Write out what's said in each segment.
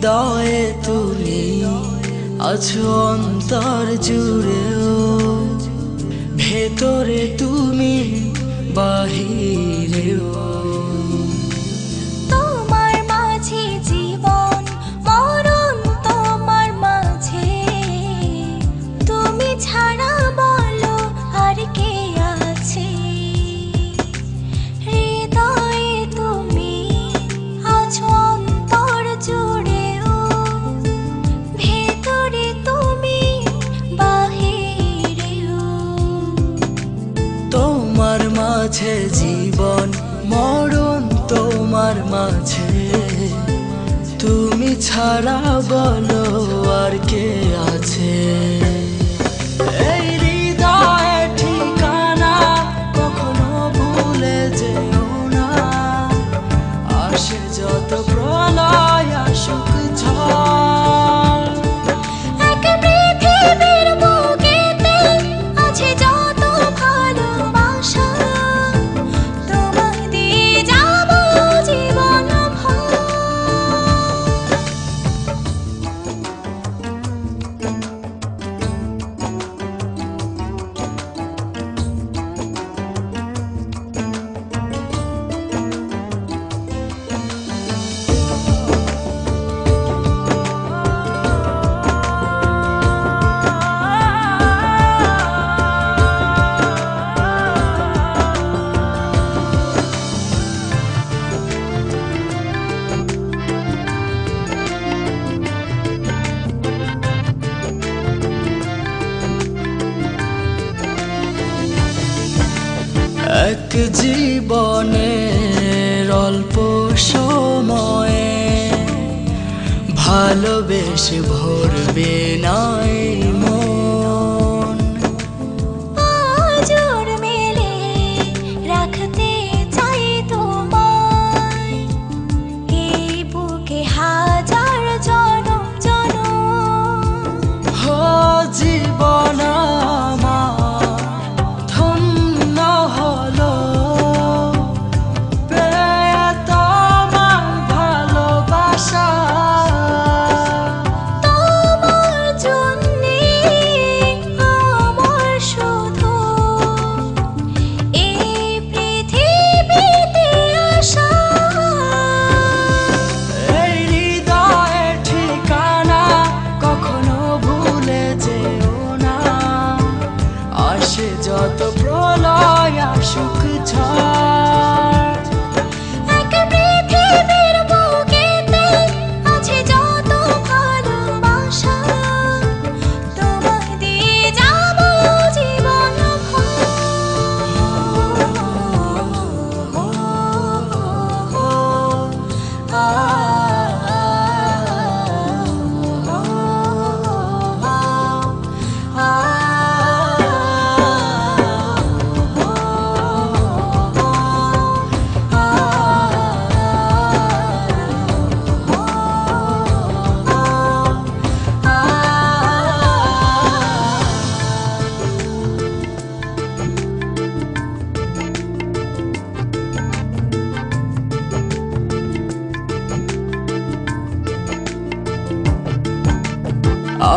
হৃদয়ে তুমি আছো অন্তর জুড়েও, ভেতরে তুমি বাহিরেও। তোমার মাঝে জীবন মরণ, তোমার মাঝে তুমি ছাড়া বলো আর কে আছে। হৃদয়ে তুমি আছো অন্তর জুড়েও, ভেতরে তুমি বাহিরেও। তোমার মাঝে জীবন মরণ, তোমার মাঝে তুমি ছাড়া বলো আর কে আছে। এই হৃদয়ে ঠিকানা কখনো ভুলে যেও না, আসে যত প্রলয় আসুক ঝড়। এক পৃথিবীর বুকেতে আছে যত ভালোবাসা, তোমায় দিয়ে যাব জীবন ভর। এক জীবনের অল্প সময়ে ভালোবেসে ভরবে নাই মন। আজর মেলে রাখতে চাই তোমায়, এই বুকে হাজার জনম জনম। হো জীবন আমার ধন্য হলো, পেয়ে তোমার ভালোবাসা। তোমার জন্যে আমার শুধু এই পৃথিবীতে আসা। এই হৃদয়ে ঠিকানা কখনো ভুলে যেও না, আসে যত প্রলয় আসুক ঝড়। এক পৃথিবীর বুকেতে আছে যত ভালোবাসা, তোমায় দিয়ে যাব জীবন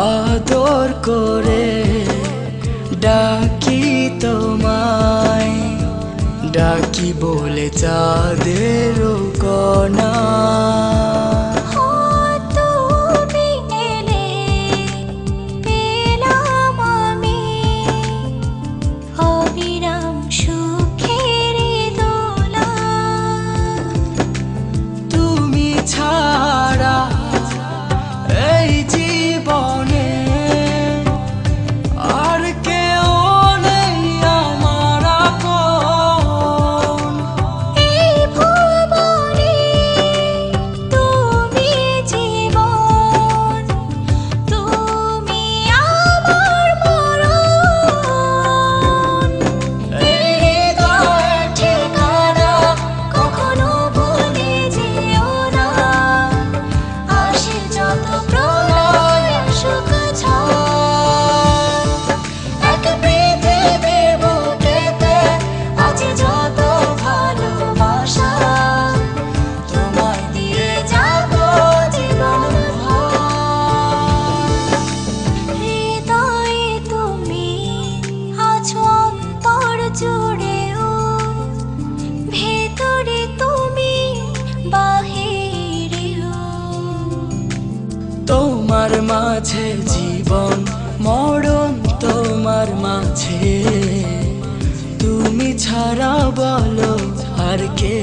আদর করে ডাকি তোমায়, ডাকি বলে চাঁদের কণা। তুমি এলে পেলাম আমি অবিরাম সুখের দোলা। তুমি ছাড়া এই জীবনে আর কেউ নেই আমার আপন। এই ভুবনে তুমি বলো আর কে